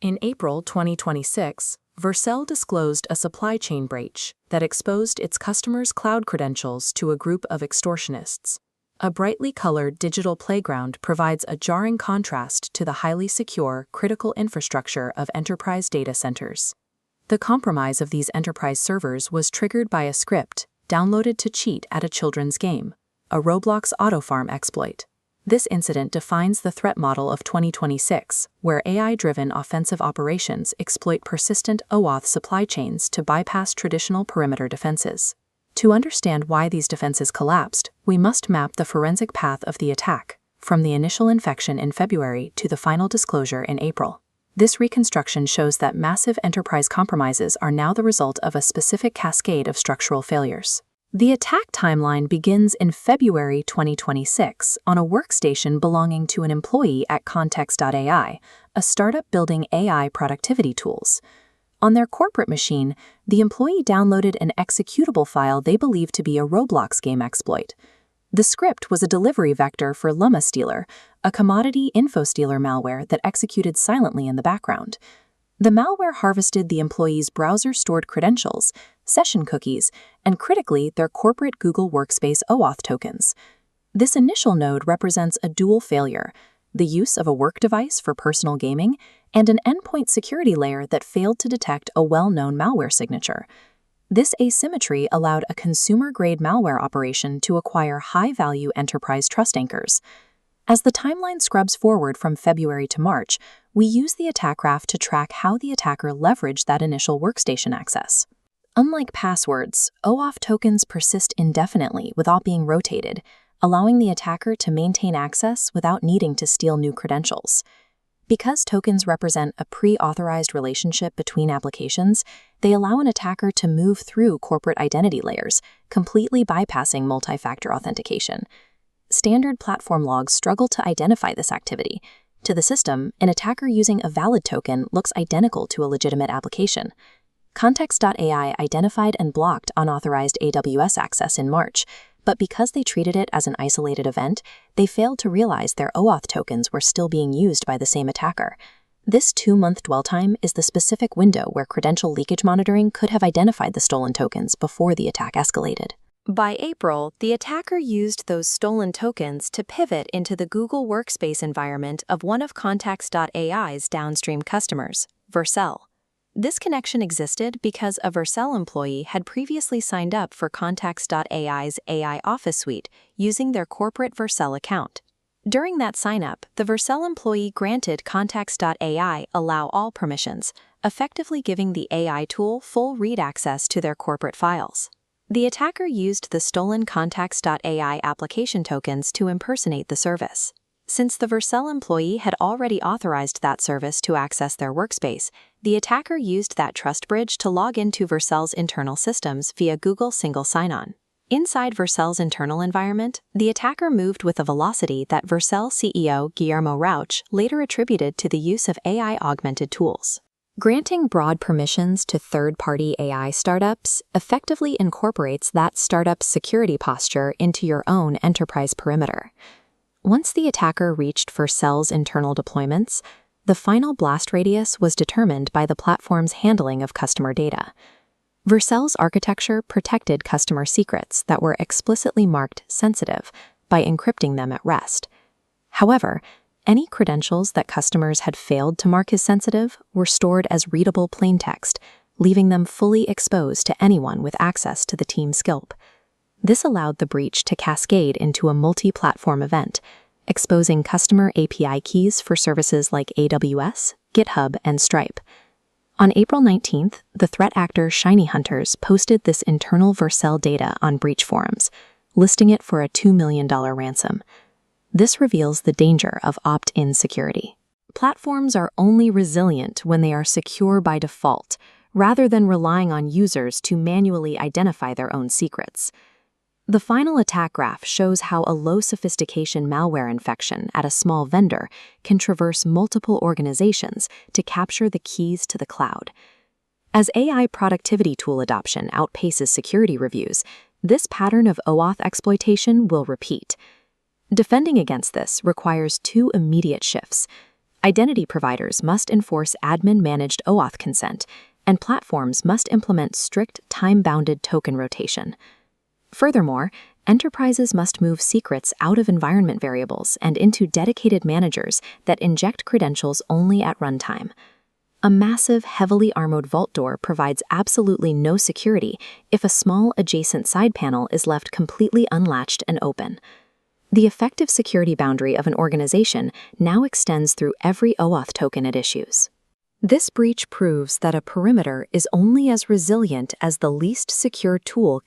In April 2026, Vercel disclosed a supply chain breach that exposed its customers' cloud credentials to a group of extortionists. A brightly colored digital playground provides a jarring contrast to the highly secure, critical infrastructure of enterprise data centers. The compromise of these enterprise servers was triggered by a script downloaded to cheat at a children's game, a Roblox autofarm exploit. This incident defines the threat model of 2026, where AI-driven offensive operations exploit persistent OAuth supply chains to bypass traditional perimeter defenses. To understand why these defenses collapsed, we must map the forensic path of the attack, from the initial infection in February to the final disclosure in April. This reconstruction shows that massive enterprise compromises are now the result of a specific cascade of structural failures. The attack timeline begins in February 2026 on a workstation belonging to an employee at Context.ai, a startup building AI productivity tools. On their corporate machine, the employee downloaded an executable file they believed to be a Roblox game exploit. The script was a delivery vector for Luma Stealer, a commodity info stealer malware that executed silently in the background. The malware harvested the employee's browser-stored credentials, session cookies, and critically, their corporate Google Workspace OAuth tokens. This initial node represents a dual failure: the use of a work device for personal gaming and an endpoint security layer that failed to detect a well-known malware signature. This asymmetry allowed a consumer-grade malware operation to acquire high-value enterprise trust anchors. As the timeline scrubs forward from February to March, we use the attack graph to track how the attacker leveraged that initial workstation access. Unlike passwords, OAuth tokens persist indefinitely without being rotated, allowing the attacker to maintain access without needing to steal new credentials. Because tokens represent a pre-authorized relationship between applications, they allow an attacker to move through corporate identity layers, completely bypassing multifactor authentication. Standard platform logs struggle to identify this activity. To the system, an attacker using a valid token looks identical to a legitimate application. Context.ai identified and blocked unauthorized AWS access in March, but because they treated it as an isolated event, they failed to realize their OAuth tokens were still being used by the same attacker. This 2-month dwell time is the specific window where credential leakage monitoring could have identified the stolen tokens before the attack escalated. By April, the attacker used those stolen tokens to pivot into the Google Workspace environment of one of Context.ai's downstream customers, Vercel. This connection existed because a Vercel employee had previously signed up for Context.ai's AI Office suite using their corporate Vercel account. During that sign-up, the Vercel employee granted Context.ai allow all permissions, effectively giving the AI tool full read access to their corporate files. The attacker used the stolen Context.ai application tokens to impersonate the service. Since the Vercel employee had already authorized that service to access their workspace, the attacker used that trust bridge to log into Vercel's internal systems via Google Single Sign-On. Inside Vercel's internal environment, the attacker moved with a velocity that Vercel CEO Guillermo Rauch later attributed to the use of AI-augmented tools. Granting broad permissions to third-party AI startups effectively incorporates that startup's security posture into your own enterprise perimeter. Once the attacker reached Vercel's internal deployments, the final blast radius was determined by the platform's handling of customer data. Vercel's architecture protected customer secrets that were explicitly marked sensitive by encrypting them at rest. However, any credentials that customers had failed to mark as sensitive were stored as readable plaintext, leaving them fully exposed to anyone with access to the team scope. This allowed the breach to cascade into a multi-platform event, exposing customer API keys for services like AWS, GitHub, and Stripe. On April 19th, the threat actor Shiny Hunters posted this internal Vercel data on breach forums, listing it for a $2 million ransom. This reveals the danger of opt-in security. Platforms are only resilient when they are secure by default, rather than relying on users to manually identify their own secrets. The final attack graph shows how a low-sophistication malware infection at a small vendor can traverse multiple organizations to capture the keys to the cloud. As AI productivity tool adoption outpaces security reviews, this pattern of OAuth exploitation will repeat. Defending against this requires two immediate shifts: Identity providers must enforce admin-managed OAuth consent, and platforms must implement strict time-bounded token rotation. Furthermore, enterprises must move secrets out of environment variables and into dedicated managers that inject credentials only at runtime. A massive, heavily armored vault door provides absolutely no security if a small adjacent side panel is left completely unlatched and open. The effective security boundary of an organization now extends through every OAuth token it issues. This breach proves that a perimeter is only as resilient as the least secure tool